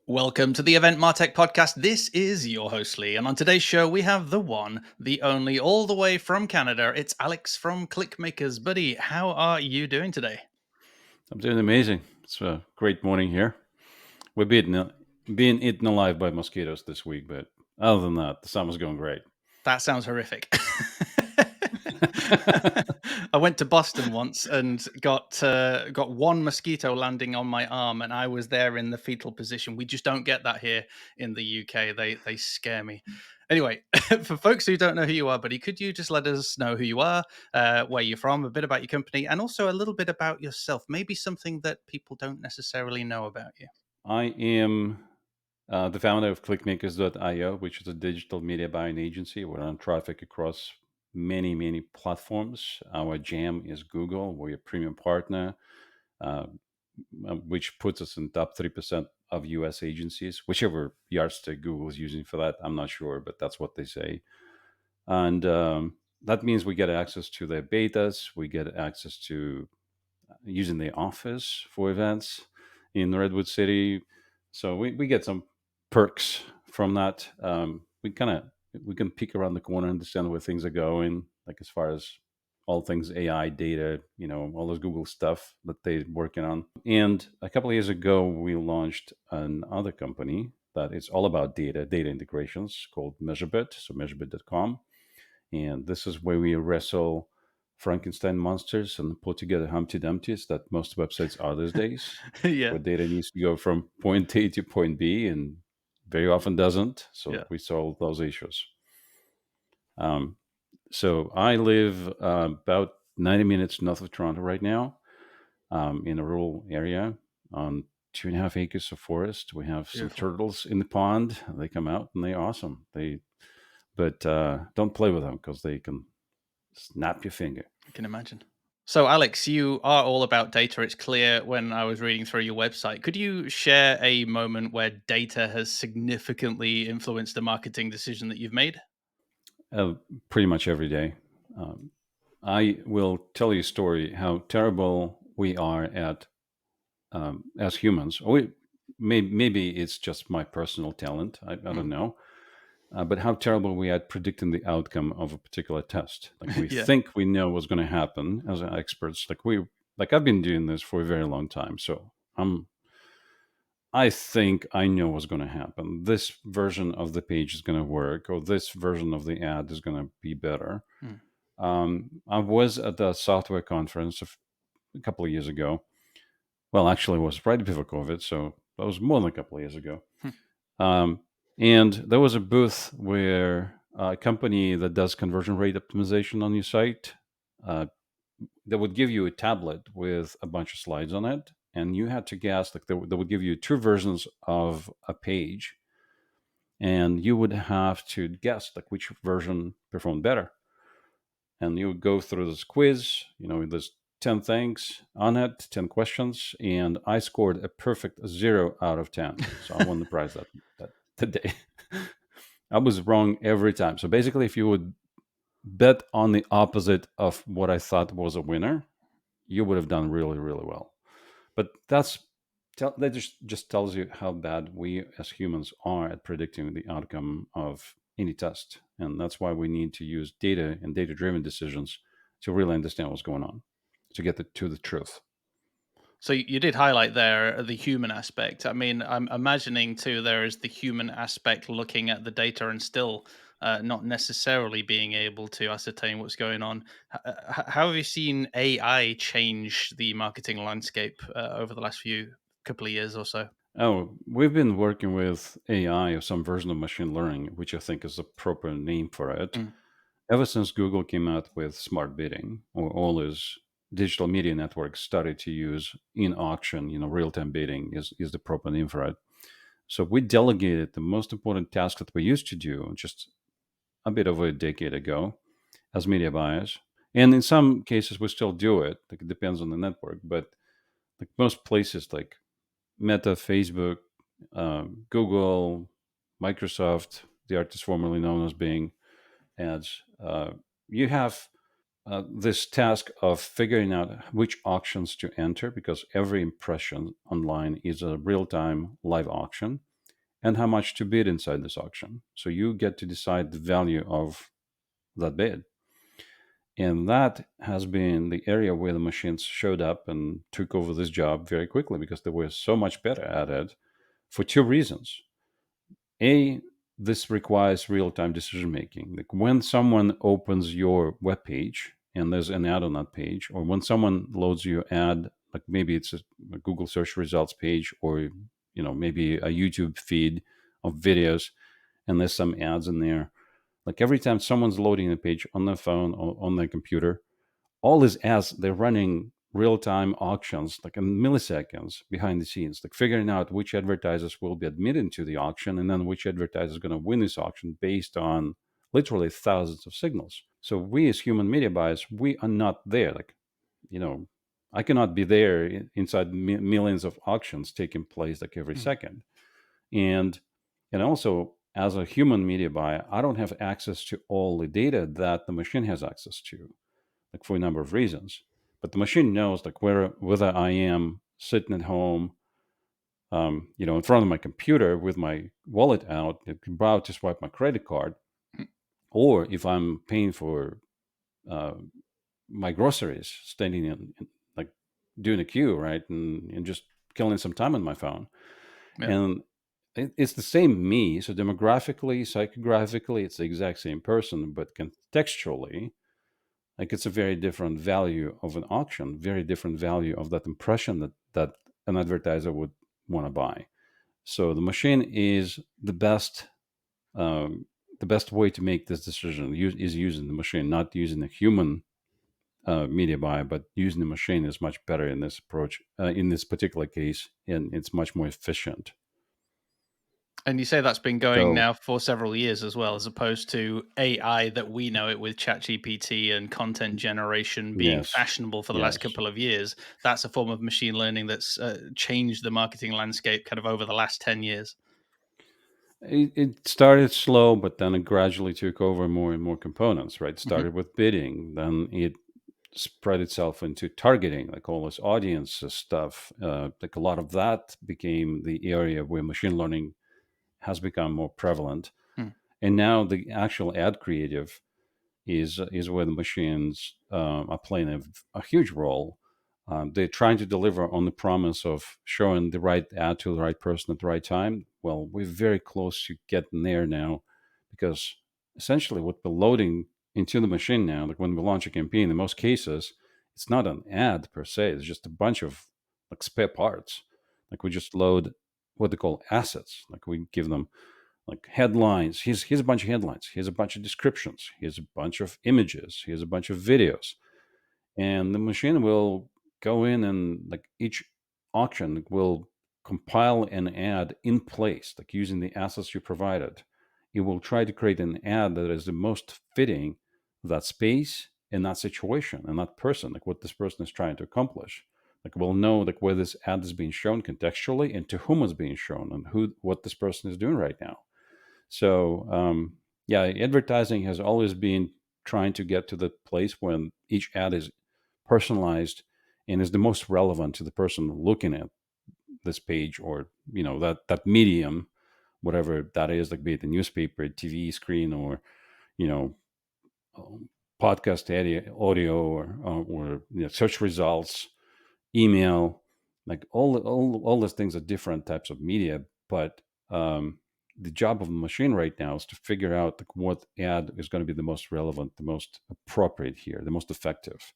Welcome to the Event Martech podcast. This is your host Lee, and on today's show we have the one, the only, all the way from Canada. It's Alex from Clickmakers. Buddy, how are you doing today? I'm doing amazing. It's a great morning here. We're being eaten alive by mosquitoes this week, but other than that, the summer's going great. That sounds horrific. I went to Boston once and got one mosquito landing on my arm, and I was there in the fetal position. We just don't get that here in the UK. They scare me. Anyway, for folks who don't know who you are, buddy, could you just let us know who you are, where you're from, a bit about your company, and also a little bit about yourself? Maybe something that people don't necessarily know about you. I am the founder of Clickmakers.io, which is a digital media buying agency. We run traffic across many platforms. Our jam is Google. We're a premium partner, uh, which puts us in top 3% of US agencies, whichever yardstick Google is using for that. I'm not sure, but that's what they say. And that means we get access to their betas. We get access to using the office for events in Redwood City. So we get some perks from that. We can peek around the corner, understand where things are going, like as far as all things AI data, all this Google stuff that they're working on. And a couple of years ago, we launched another company that is all about data integrations called MeasureBit, so measurebit.com. And this is where we wrestle Frankenstein monsters and put together Humpty Dumptys that most websites are these days, Yeah, where data needs to go from point A to point B and very often doesn't. So yeah. we solve those issues. Um, so I live about 90 minutes north of Toronto right now, in a rural area on 2.5 acres of forest. We have some Beautiful. turtles in the pond. They come out and they're awesome. But don't play with them because they can snap your finger. I can imagine. So, Alex, you are all about data. It's clear when I was reading through your website. Could you share a moment where data has significantly influenced a marketing decision that you've made? Uh, Pretty much every day. Um, I will tell you a story how terrible we are at as humans. Maybe it's just my personal talent. I Mm. don't know. But how terrible we are at predicting the outcome of a particular test. Like we Yeah. think we know what's going to happen as experts. Like I've been doing this for a very long time, so I think I know what's going to happen. This version of the page is going to work, or this version of the ad is going to be better. Mm. I was at a software conference a couple of years ago. Well, actually, it was right before COVID, so that was more than a couple of years ago. Hmm. Um, and there was a booth where a company that does conversion rate optimization on your site, uh, that would give you a tablet with a bunch of slides on it, and you had to guess. Like they would give you two versions of a page, and you would have to guess like which version performed better. And you would go through this quiz. There's 10 things on it, 10 questions, and I scored a perfect 0 out of 10. So I won the prize that today. I was wrong every time. So basically, if you would bet on the opposite of what I thought was a winner, you would have done really, really well. But that just tells you how bad we as humans are at predicting the outcome of any test. And that's why we need to use data and data driven decisions to really understand what's going on, to get to the truth. So you did highlight there the human aspect. I mean, I'm imagining too there is the human aspect looking at the data and still not necessarily being able to ascertain what's going on. How have you seen AI change the marketing landscape over the last few couple of years or so? Oh, we've been working with AI or some version of machine learning, which I think is the proper name for it, Mm. ever since Google came out with smart bidding, or all these digital media networks started to use in auction, real-time bidding is the proper name for it. So we delegated the most important task that we used to do just a bit over a decade ago as media buyers. And in some cases, we still do it. Like it depends on the network, but like most places, like Meta, Facebook, Google, Microsoft, the artist formerly known as Bing ads, you have this task of figuring out which auctions to enter because every impression online is a real time live auction. and how much to bid inside this auction. So you get to decide the value of that bid. And that has been the area where the machines showed up and took over this job very quickly because they were so much better at it for two reasons. A, this requires real time decision making. Like when someone opens your web page and there's an ad on that page, or when someone loads your ad, like maybe it's a Google search results page, or maybe a YouTube feed of videos, and there's some ads in there. Like every time someone's loading a page on their phone or on their computer, all these ads, they're running real-time auctions like in milliseconds behind the scenes, like figuring out which advertisers will be admitted to the auction and then which advertiser is going to win this auction based on literally thousands of signals. So we as human media buyers, we are not there. Like, you know, I cannot be there inside millions of auctions taking place like every Mm. second. And also as a human media buyer, I don't have access to all the data that the machine has access to, like for a number of reasons. But the machine knows like whether I am sitting at home, in front of my computer with my wallet out, about to swipe my credit card, Mm. or if I'm paying for uh, my groceries, standing like doing a queue, right, and just killing some time on my phone. Yeah. And it's the same me. So demographically, psychographically, it's the exact same person, but contextually, like it's a very different value of an auction, very different value of that impression that an advertiser would want to buy. So the machine is the best way to make this decision is using the machine, not using a human media buyer, but using the machine is much better in this approach. In this particular case, and it's much more efficient. And you say that's been going So now for several years as well, as opposed to AI that we know it with ChatGPT and content generation being yes, fashionable for the last yes. couple of years. That's a form of machine learning that's changed the marketing landscape kind of over the last 10 years. It started slow, but then it gradually took over more and more components, right? It Hmm. started with bidding, then it spread itself into targeting, like all this audience stuff. Like a lot of that became the area where machine learning has become more prevalent. Mm. And now the actual ad creative is where the machines are playing a huge role. They're trying to deliver on the promise of showing the right ad to the right person at the right time. Well, we're very close to getting there now, because essentially what we're loading into the machine now, like when we launch a campaign, in most cases, it's not an ad per se. It's just a bunch of like spare parts. Like we just load what they call assets. Like we give them like headlines. Here's a bunch of headlines. Here's a bunch of descriptions. Here's a bunch of images. Here's a bunch of videos. And the machine will go in and like each auction will compile an ad in place, like using the assets you provided. It will try to create an ad that is the most fitting that space and that situation and that person, like what this person is trying to accomplish. Like we'll know like where this ad is being shown contextually and to whom it's being shown and who what this person is doing right now. So yeah, advertising has always been trying to get to the place when each ad is personalized and is the most relevant to the person looking at this page, or that medium, whatever that is, like be it a newspaper, TV screen, or you know um, podcast audio, or search results, email, like all those things are different types of media. But the job of the machine right now is to figure out like what ad is going to be the most relevant, the most appropriate here, the most effective.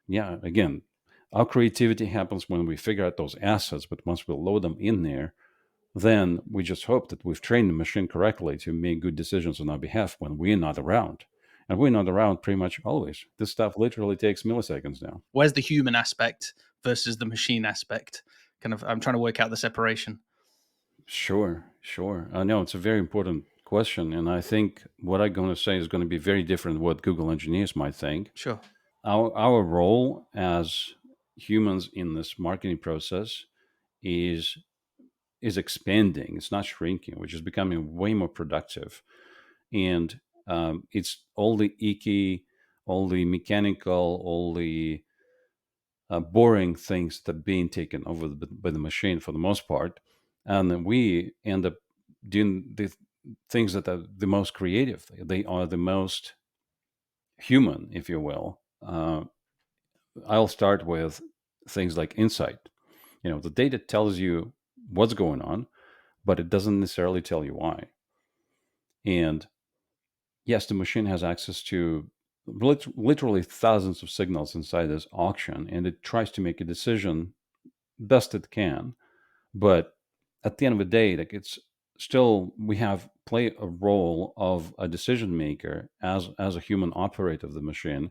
Yeah, again, our creativity happens when we figure out those assets, but once we load them in there, then we just hope that we've trained the machine correctly to make good decisions on our behalf when we're not around. And we're not around pretty much always. This stuff literally takes milliseconds now. Where's the human aspect versus the machine aspect? Kind of, I'm trying to work out the separation. Sure, sure. I know it's a very important question, and I think what I'm going to say is going to be very different than what Google engineers might think. Sure. Our role as humans in this marketing process is is expanding. It's not shrinking, which is becoming way more productive. And it's all the icky, all the mechanical, all the boring things that are being taken over by the machine for the most part, and then we end up doing the things that are the most creative. They are the most human, if you will. I'll start with things like insight. The data tells you what's going on, but it doesn't necessarily tell you why. And yes, the machine has access to literally thousands of signals inside this auction, and it tries to make a decision best it can. But at the end of the day, like, it's still, we have play a role of a decision maker as a human operator of the machine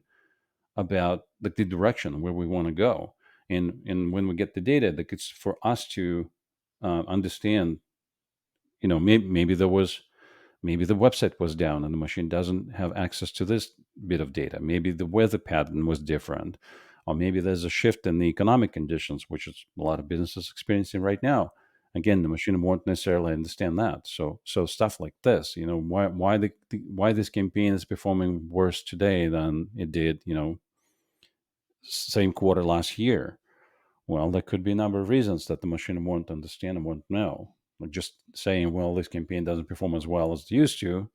about like the direction where we want to go. And when we get the data, like, it's for us to understand. Maybe there was, maybe the website was down and the machine doesn't have access to this bit of data. Maybe the weather pattern was different, or maybe there's a shift in the economic conditions, which is a lot of businesses experiencing right now. Again, the machine won't necessarily understand that. So stuff like this, why this campaign is performing worse today than it did, same quarter last year. Well, there could be a number of reasons that the machine won't understand and won't know. Like, just saying, well, this campaign doesn't perform as well as it used to,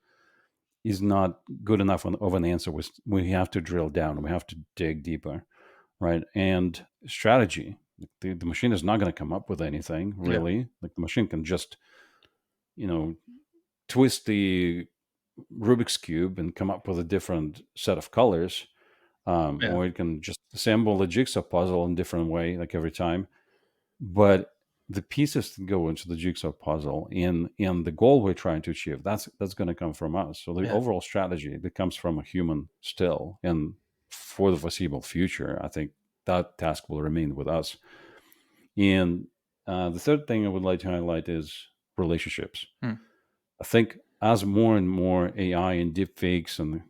is not good enough of an answer. We have to drill down. We have to dig deeper, right? And strategy. The machine is not going to come up with anything Yeah. really. Like, the machine can just, you know, twist the Rubik's cube and come up with a different set of colors, Yeah. or it can just assemble a jigsaw puzzle in a different way, like every time. But the pieces that go into the jigsaw puzzle and the goal we're trying to achieve, that's going to come from us. So the Yeah. overall strategy that comes from a human still, and for the foreseeable future, I think that task will remain with us. And the third thing I would like to highlight is relationships. Hmm. I think as more and more AI and deepfakes and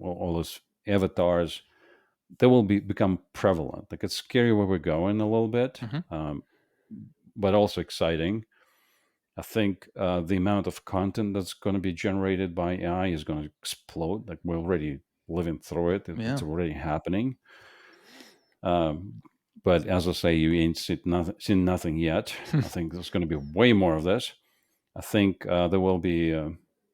all those avatars, they will become prevalent. Like, it's scary where we're going a little bit, Hmm. but also exciting. I think the amount of content that's going to be generated by AI is going to explode. Like, we're already living through it. It's Yeah. already happening. Um, but as I say, you ain't seen nothing yet. I think there's going to be way more of this. I think there will be.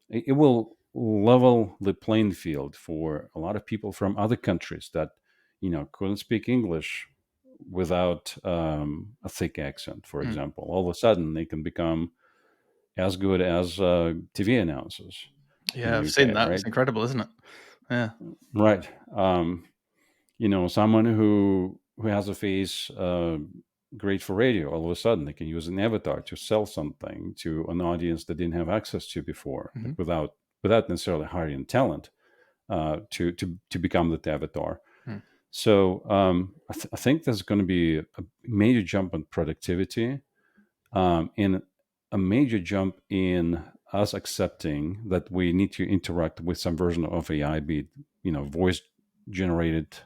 It will level the playing field for a lot of people from other countries that couldn't speak English without a thick accent, for Hmm. example. All of a sudden, they can become as good as TV announcers in Yeah. the I've seen UK, that. It's right? incredible, isn't it? Yeah. Right. Someone who has a face great for radio, all of a sudden they can use an avatar to sell something to an audience that didn't have access to before, like, Hmm. without necessarily hiring talent to become that avatar. Hmm. So I think there's going to be a major jump in productivity, and a major jump in us accepting that we need to interact with some version of AI, be it voice generated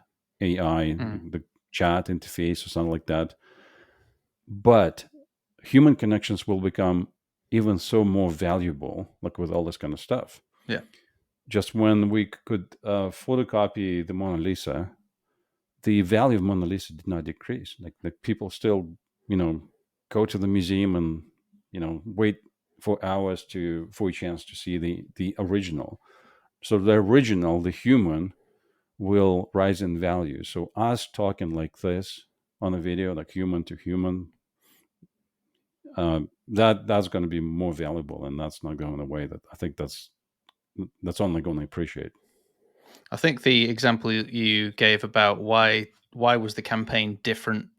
AI, Hmm. the chat interface or something like that. But human connections will become even so more valuable, like with all this kind of stuff. Yeah. Just when we could photocopy the Mona Lisa, the value of Mona Lisa did not decrease. Like people still, go to the museum and wait for hours for a chance to see the original. So the original, the human, will rise in value. So us talking like this on a video, like human to human, that's going to be more valuable, and that's not going away. That I think that's only going to appreciate. I think the example you gave about why was the campaign different,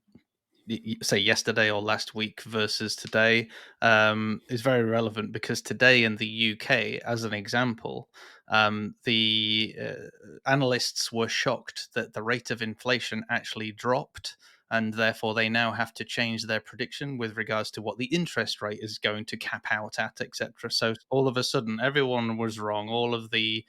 say yesterday or last week versus today, is very relevant because today in the UK, as an example, the analysts were shocked that the rate of inflation actually dropped. And therefore, they now have to change their prediction with regards to what the interest rate is going to cap out at, etc. So all of a sudden, everyone was wrong. All of the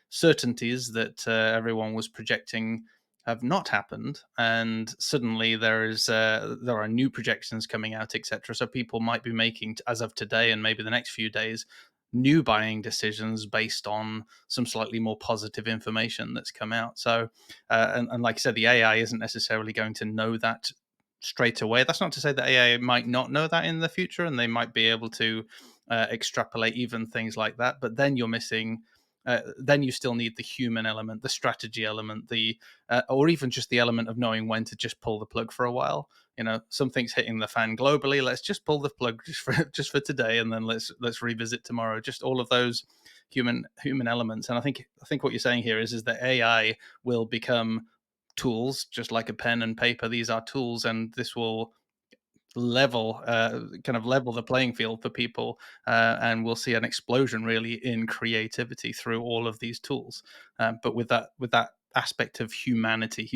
certainties that everyone was projecting have not happened, and suddenly there are new projections coming out, etc. So people might be making, as of today and maybe the next few days, new buying decisions based on some slightly more positive information that's come out. So and like I said, the AI isn't necessarily going to know that straight away. That's not to say that AI might not know that in the future, and they might be able to extrapolate even things like that. But then you're missing. Then you still need the human element, the strategy element, the or even just the element of knowing when to just pull the plug for a while. Something's hitting the fan globally. Let's just pull the plug just for today, and then let's revisit tomorrow. Just all of those human elements. And I think what you're saying here is that AI will become tools, just like a pen and paper. These are tools, and this will kind of level the playing field for people, and we'll see an explosion really in creativity through all of these tools. But with that aspect of humanity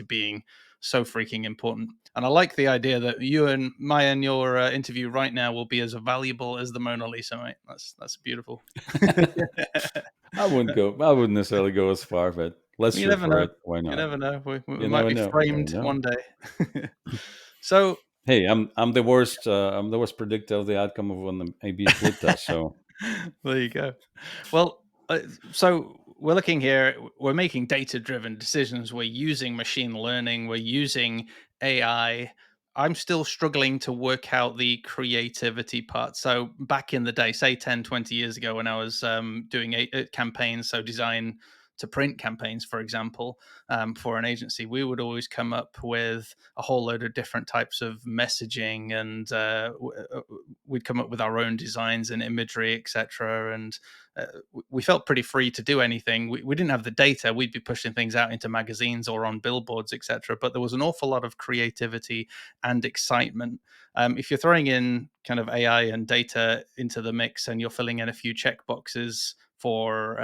being so freaking important. And I like the idea that you and Maya in your interview right now will be as valuable as the Mona Lisa, mate. That's beautiful. I wouldn't necessarily go as far, but let's You shoot never for know. it. Why You not? never know. We You might never be know. You never framed know. one day. So Hey, I'm the worst. I'm the worst predictor of the outcome of an A/B split test. So there you go. Well, so we're looking here, we're making data driven decisions. We're using machine learning, we're using AI. I'm still struggling to work out the creativity part. So, back in the day, say 10, 20 years ago, when I was doing campaigns, so design to print campaigns, for example, for an agency, we would always come up with a whole load of different types of messaging, and we'd come up with our own designs and imagery, etc. And we felt pretty free to do anything. We didn't have the data. We'd be pushing things out into magazines or on billboards, etc. But there was an awful lot of creativity and excitement. If you're throwing in kind of AI and data into the mix, and you're filling in a few check boxes for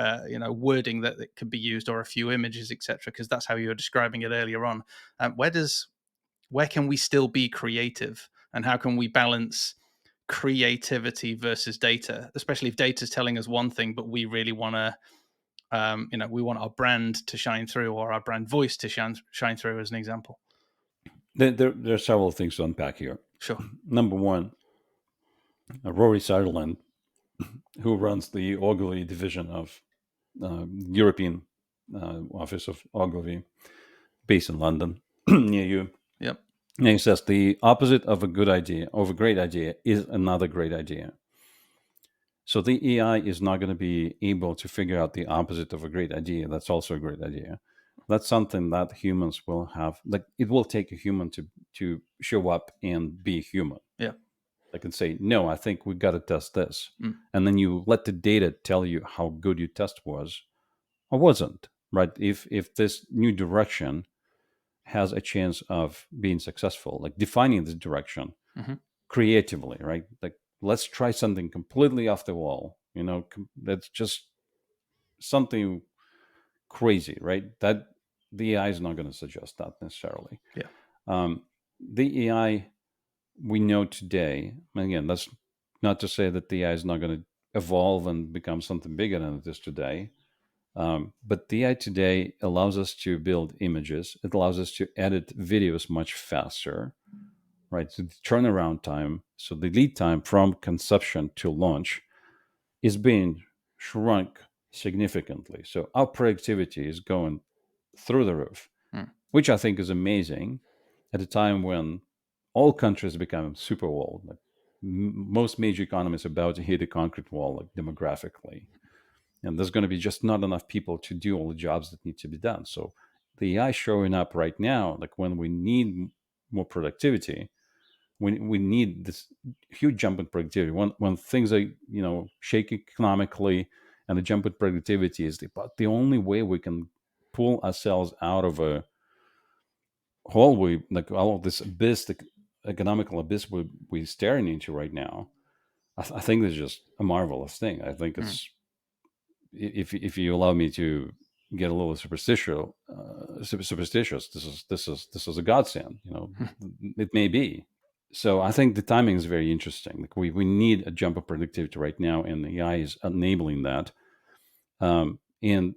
wording that could be used, or a few images, etc., because that's how you were describing it earlier on. Where can we still be creative, and how can we balance creativity versus data, especially if data is telling us one thing, but we really want to, we want our brand to shine through, or our brand voice to shine through, as an example. there are several things to unpack here. Sure. Number one, Rory Sutherland, who runs the Ogilvy division of European office of Ogilvy, based in London, near you. Yep. And he says the opposite of a great idea, is another great idea. So the AI is not going to be able to figure out the opposite of a great idea. That's also a great idea. That's something that humans will have. Like, it will take a human to show up and be human. Yeah. They can say, no, I think we got to test this. Mm. And then you let the data tell you how good your test was or wasn't, right? If this new direction has a chance of being successful, like defining the direction Hmm. creatively, right? Like, let's try something completely off the wall, that's just something crazy, right? That the AI is not going to suggest that necessarily. Yeah. The AI we know today, and again, that's not to say that the AI is not going to evolve and become something bigger than it is today. But the AI today allows us to build images. It allows us to edit videos much faster, right? So the turnaround time, so the lead time from conception to launch is being shrunk significantly. So our productivity is going through the roof, Mm. which I think is amazing at a time when all countries become super old. Like, most major economies are about to hit a concrete wall, like demographically. And there's going to be just not enough people to do all the jobs that need to be done. So the AI showing up right now, like when we need more productivity, we need this huge jump in productivity. When things are, shaky economically, and the jump in productivity is about the only way we can pull ourselves out of a hole, we like all of this abyss, the economical abyss we're staring into right now. I think it's just a marvelous thing. I think Mm. it's, if you allow me to get a little superstitious, this is a godsend. It may be. So I think the timing is very interesting. Like, we need a jump of productivity right now, and the AI is enabling that. And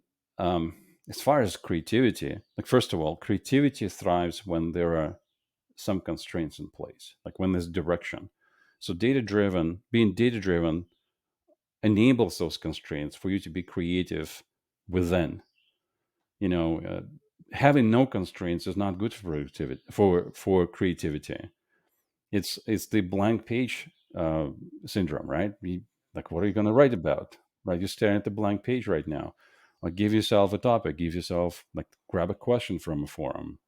as far as creativity, like, first of all, creativity thrives when there are some constraints in place, like when there's direction. So being data driven enables those constraints for you to be creative within. You know, having no constraints is not good for productivity, for creativity. It's the blank page uh, syndrome, right? Like, what are you going to write about? Right, you're staring at the blank page right now. Like, give yourself a topic. Give yourself, like, grab a question from a forum.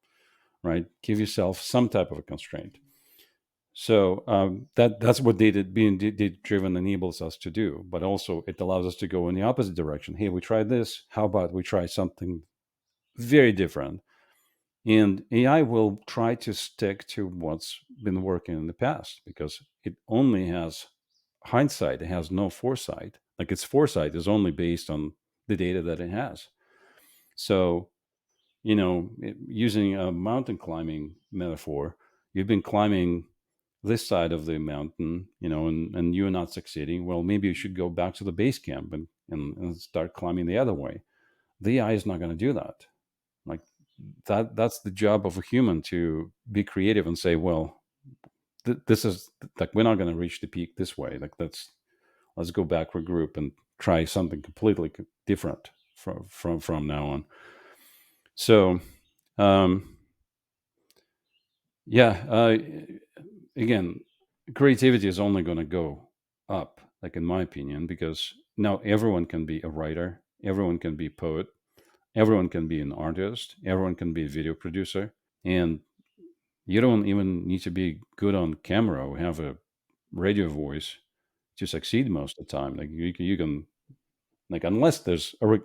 Right, give yourself some type of a constraint. So that's what being data driven enables us to do. But also, it allows us to go in the opposite direction. Hey, we tried this. How about we try something very different? And AI will try to stick to what's been working in the past because it only has hindsight. It has no foresight. Like, its foresight is only based on the data that it has. So, using a mountain climbing metaphor, you've been climbing this side of the mountain, and you're not succeeding. Well, maybe you should go back to the base camp and start climbing the other way. The AI is not going to do that. Like, that's the job of a human, to be creative and say, well, this is, like, we're not going to reach the peak this way. Like, let's go back, regroup, and try something completely different from now on. So, um, yeah, again, creativity is only going to go up, like, in my opinion, because now everyone can be a writer, everyone can be a poet, everyone can be an artist, everyone can be a video producer, and you don't even need to be good on camera or have a radio voice to succeed most of the time. Like, you can, like, unless there's a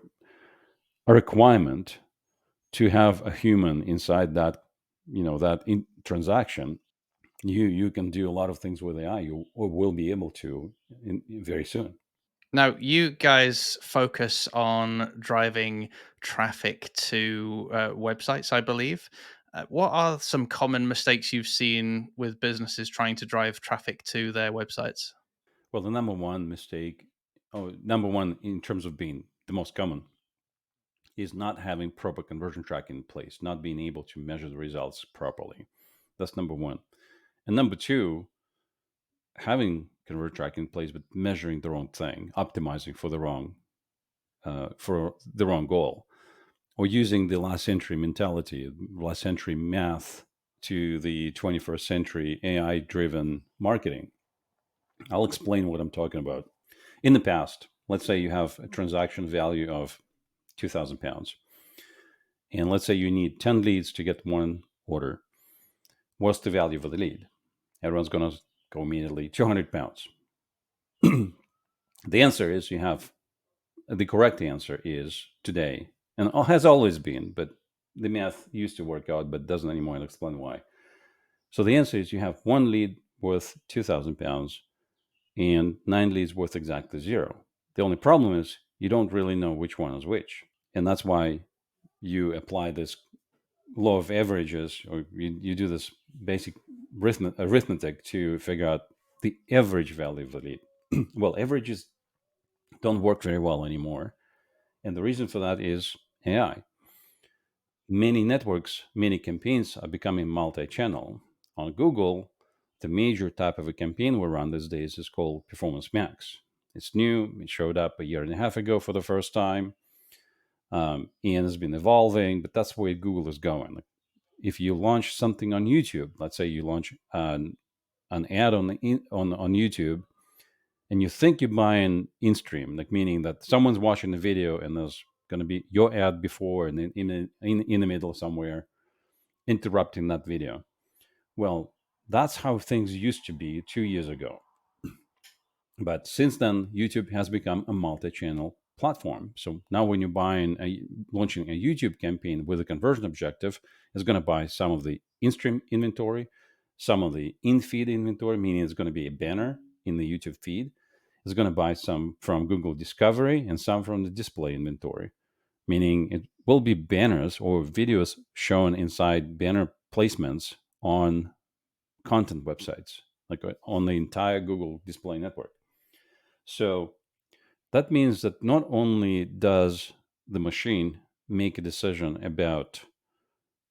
requirement to have a human inside that, transaction, you can do a lot of things with AI. You or will be able to very soon. Now, you guys focus on driving traffic to websites, I believe. What are some common mistakes you've seen with businesses trying to drive traffic to their websites? Well, the number one mistake, number one in terms of being the most common, is not having proper conversion tracking in place, not being able to measure the results properly. That's number one. And number two, having conversion tracking in place, but measuring the wrong thing, optimizing for the wrong goal, or using the last century mentality, last century math to the 21st century AI driven marketing. I'll explain what I'm talking about. In the past, let's say you have a transaction value of £2,000, and let's say you need 10 leads to get one order. What's the value of the lead? Everyone's going to go immediately £200. The answer is, the correct answer is today, and has always been, but the math used to work out, but doesn't anymore. I'll explain why. So the answer is, you have one lead worth £2,000 and nine leads worth exactly zero. The only problem is you don't really know which one is which. And that's why you apply this law of averages, or you do this basic arithmetic to figure out the average value of the lead. Well, averages don't work very well anymore. And the reason for that is AI. Many networks, many campaigns are becoming multi-channel. On Google, the major type of a campaign we run these days is called Performance Max. It's new. It showed up a year and a half ago for the first time, and it's been evolving. But that's where Google is going. Like, if you launch something on YouTube, let's say you launch an ad on YouTube, and you think you're buying in stream, like, meaning that someone's watching the video and there's going to be your ad before and then in the middle somewhere interrupting that video. Well, that's how things used to be 2 years ago. But since then, YouTube has become a multi-channel platform. So now when you're launching a YouTube campaign with a conversion objective, it's going to buy some of the in-stream inventory, some of the in-feed inventory, meaning it's going to be a banner in the YouTube feed. It's going to buy some from Google Discovery and some from the display inventory, meaning it will be banners or videos shown inside banner placements on content websites, like on the entire Google display network. So that means that not only does the machine make a decision about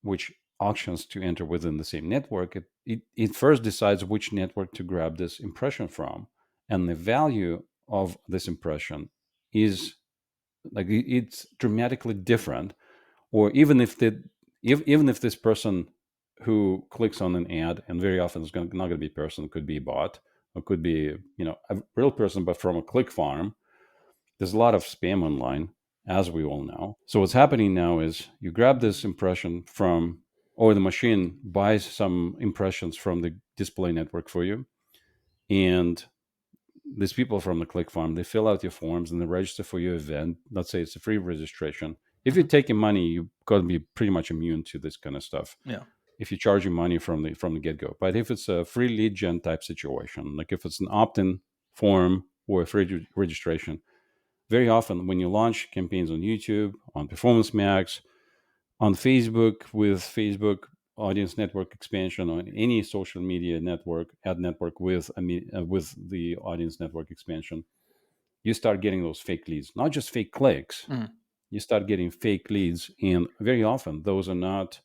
which auctions to enter within the same network, it first decides which network to grab this impression from. And the value of this impression is, like, it's dramatically different. Or even if even if this person who clicks on an ad, and very often it's not going to be a person, it could be a bot, or could be a real person, but from a click farm. There's a lot of spam online, as we all know. So what's happening now is you grab this impression from, or the machine buys some impressions from the display network for you, and these people from the click farm, they fill out your forms and they register for your event. Let's say it's a free registration. If you're Hmm. taking money, you've got to be pretty much immune to this kind of stuff. Yeah. If you charge your money from the get go, but if it's a free lead gen type situation, like if it's an opt in form or a free registration, very often when you launch campaigns on YouTube, on Performance Max, on Facebook with Facebook audience network expansion, on any social media network, ad network with the audience network expansion, you start getting those fake leads, not just fake clicks. Mm. You start getting fake leads, and very often those are not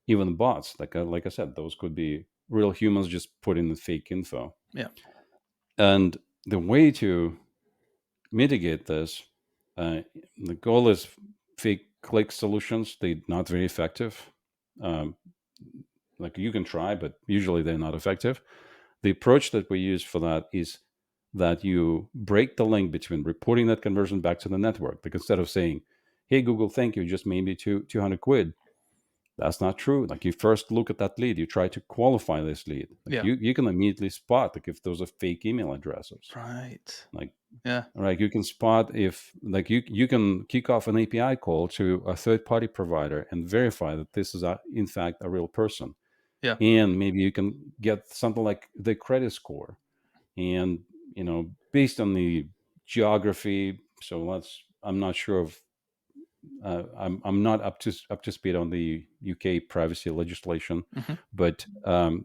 even bots. Like I said, those could be real humans just put in the fake info. Yeah. And the way to mitigate this, uh, the goal is fake click solutions. They're not very effective. Um, like you can try, but usually they're not effective. The approach that we use for that is that you break the link between reporting that conversion back to the network. Like instead of saying, "Hey Google, thank you, just made me 200 quid." That's not true. Like you first look at that lead, you try to qualify this lead. Like Yeah. you can immediately spot like if those are fake email addresses. Right. Like Yeah. right, you can spot if like you can kick off an API call to a third party provider and verify that this is in fact a real person. Yeah. And maybe you can get something like the credit score, and based on the geography. So I'm not sure of I'm not up to speed on the UK privacy legislation, Hmm. but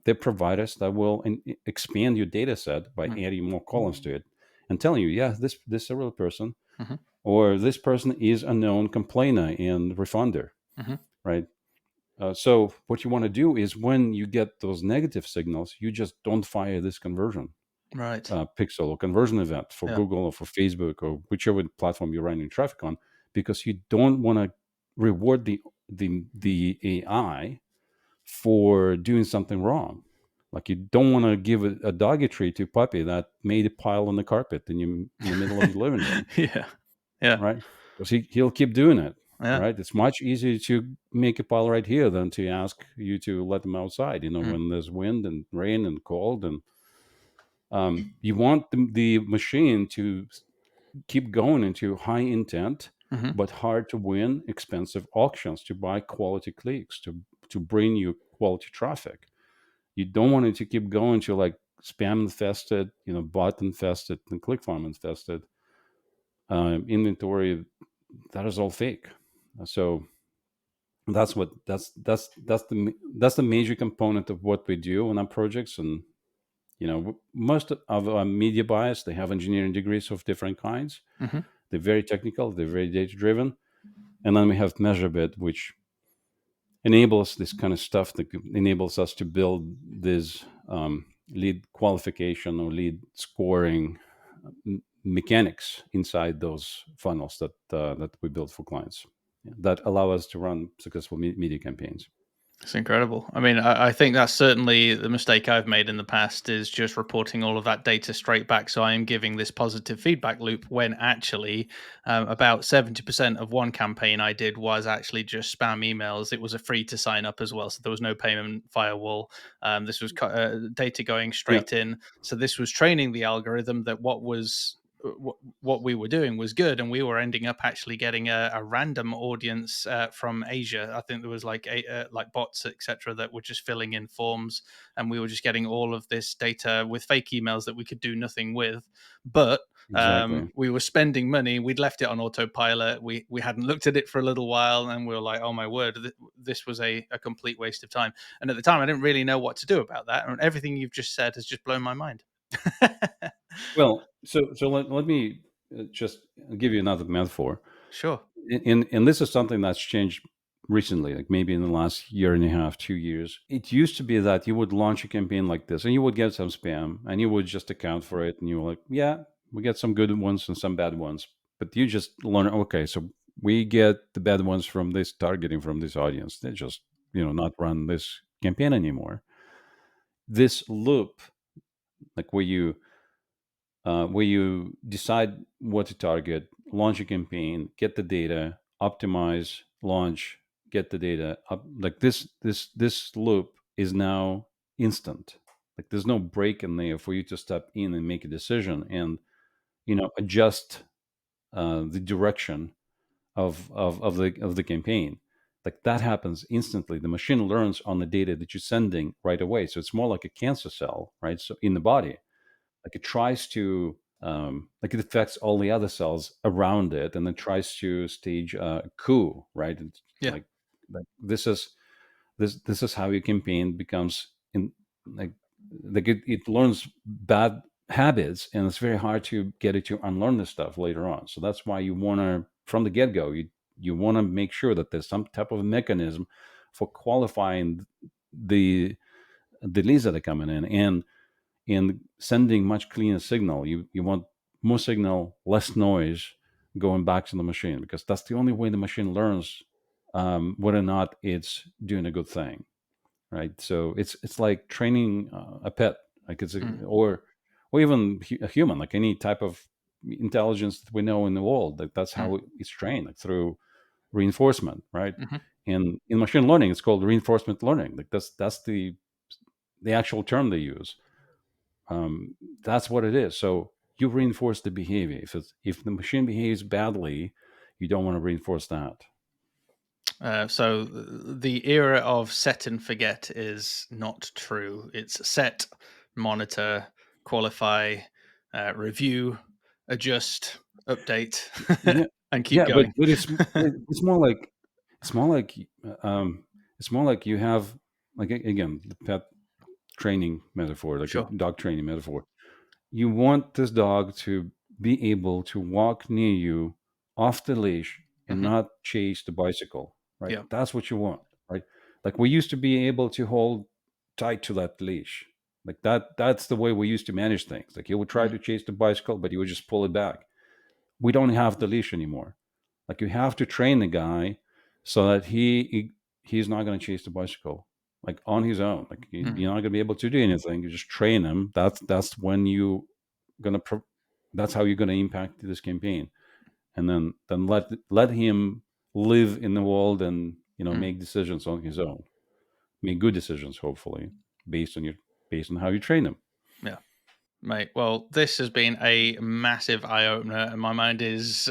they're providers that will expand your data set by Mm. adding more columns to it and telling you, yeah, this is a real person, Hmm. or this person is a known complainer and refunder, Hmm. right? So what you want to do is when you get those negative signals, you just don't fire this conversion Right. pixel or conversion event for Yeah. Google or for Facebook or whichever platform you're running traffic on, because you don't want to reward the AI for doing something wrong. Like you don't want to give a doggy treat to a puppy that made a pile on the carpet in the middle of your living room, Yeah. Yeah. right? Because he'll keep doing it, Yeah. right? It's much easier to make a pile right here than to ask you to let them outside. Mm. When there's wind and rain and cold, and you want the machine to keep going into high intent Hmm. but hard to win expensive auctions to buy quality clicks, to bring you quality traffic. You don't want it to keep going to like spam infested, bot infested and click farm infested inventory that is all fake. So that's the major component of what we do on our projects. And most of our media buyers, they have engineering degrees of different kinds. Hmm. They're very technical, they're very data driven. And then we have MeasureBit, which enables this kind of stuff, that enables us to build this lead qualification or lead scoring mechanics inside those funnels that we build for clients that allow us to run successful media campaigns. It's incredible. I mean, I think that's certainly the mistake I've made in the past is just reporting all of that data straight back. So I am giving this positive feedback loop when actually about 70% of one campaign I did was actually just spam emails. It was a free to sign up as well. So there was no payment firewall. This was data going Yeah, straight in. So this was training the algorithm that what we were doing was good, and we were ending up actually getting a random audience from Asia. I think there was like bots, etc., that were just filling in forms, and we were just getting all of this data with fake emails that we could do nothing with. But exactly. we were spending money. We'd left it on autopilot. We hadn't looked at it for a little while, and we were like, "Oh my word, this was a complete waste of time." And at the time, I didn't really know what to do about that. And everything you've just said has just blown my mind. Well, so let me just give you another metaphor. Sure. And this is something that's changed recently, like maybe in the last year and a half, 2 years. It used to be that you would launch a campaign like this and you would get some spam and you would just account for it, and you were like, yeah, we get some good ones and some bad ones. But you just learn, okay, so we get the bad ones from this targeting from this audience. They just, not run this campaign anymore. This loop, like where you decide what to target, launch a campaign, get the data, optimize, launch, get the data up. Like this loop is now instant. Like there's no break in there for you to step in and make a decision and adjust the direction of the campaign. Like that happens instantly. The machine learns on the data that you're sending right away. So it's more like a cancer cell, right? So in the body, like it tries to like it affects all the other cells around it, and then tries to stage a coup, right? And Yeah. like this is how your campaign becomes in like it learns bad habits, and it's very hard to get it to unlearn this stuff later on. So that's why you want to, from the get-go, you want to make sure that there's some type of mechanism for qualifying the leads that are coming in, and sending much cleaner signal. You want more signal, less noise going back to the machine, because that's the only way the machine learns whether or not it's doing a good thing, right? So it's like training a pet, like Mm. or even a human, like any type of intelligence that we know in the world. That's Mm. how it's trained, like through reinforcement, right? Hmm. And in machine learning, it's called reinforcement learning. Like that's the actual term they use. That's what it is. So you reinforce the behavior. If the machine behaves badly, you don't want to reinforce that. So the era of set and forget is not true. It's set, monitor, qualify, review, adjust, update, Yeah, and keep yeah, but going. it's more like it's more like it's more like you have, like, again, the pet training metaphor, like a Sure. dog training metaphor. You want this dog to be able to walk near you off the leash and Hmm. not chase the bicycle, right? Yeah. That's what you want, right? Like we used to be able to hold tight to that leash. Like that's the way we used to manage things. Like he would try Mm. to chase the bicycle, but he would just pull it back. We don't have the leash anymore. Like you have to train the guy so that he's not going to chase the bicycle like on his own. Like Mm. you're not going to be able to do anything. You just train him. That's when you gonna that's how you're gonna impact this campaign, and then let him live in the world and Mm. make decisions on his own, make good decisions, hopefully, based on how you train him. Yeah. Mate, well, this has been a massive eye opener, and my mind is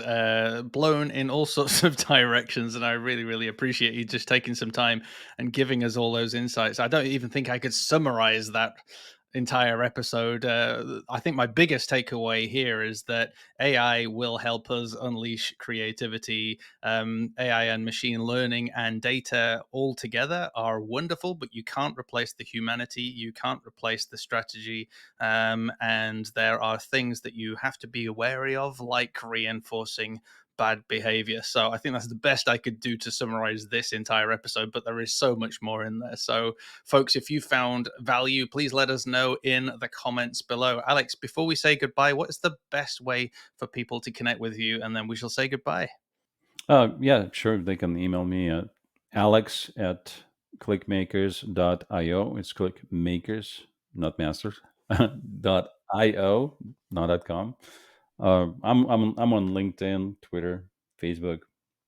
blown in all sorts of directions. And I really, really appreciate you just taking some time and giving us all those insights. I don't even think I could summarize that entire episode. I think my biggest takeaway here is that AI will help us unleash creativity. AI and machine learning and data all together are wonderful, but you can't replace the humanity, you can't replace the strategy, and there are things that you have to be wary of, like reinforcing bad behavior. So I think that's the best I could do to summarize this entire episode, but there is so much more in there. So, folks, if you found value, please let us know in the comments below. Alex, before we say goodbye, what is the best way for people to connect with you? And then we shall say goodbye. Yeah, sure. They can email me at alex@clickmakers.io. It's clickmakers, not masters. .io, not .com. I'm on LinkedIn, Twitter, Facebook.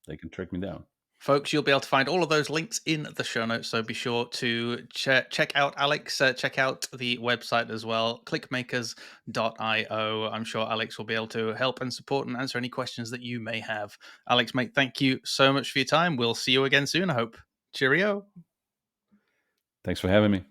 They can track me down. Folks, you'll be able to find all of those links in the show notes. So be sure to check out Alex, check out the website as well, clickmakers.io. I'm sure Alex will be able to help and support and answer any questions that you may have. Alex, mate, thank you so much for your time. We'll see you again soon, I hope. Cheerio. Thanks for having me.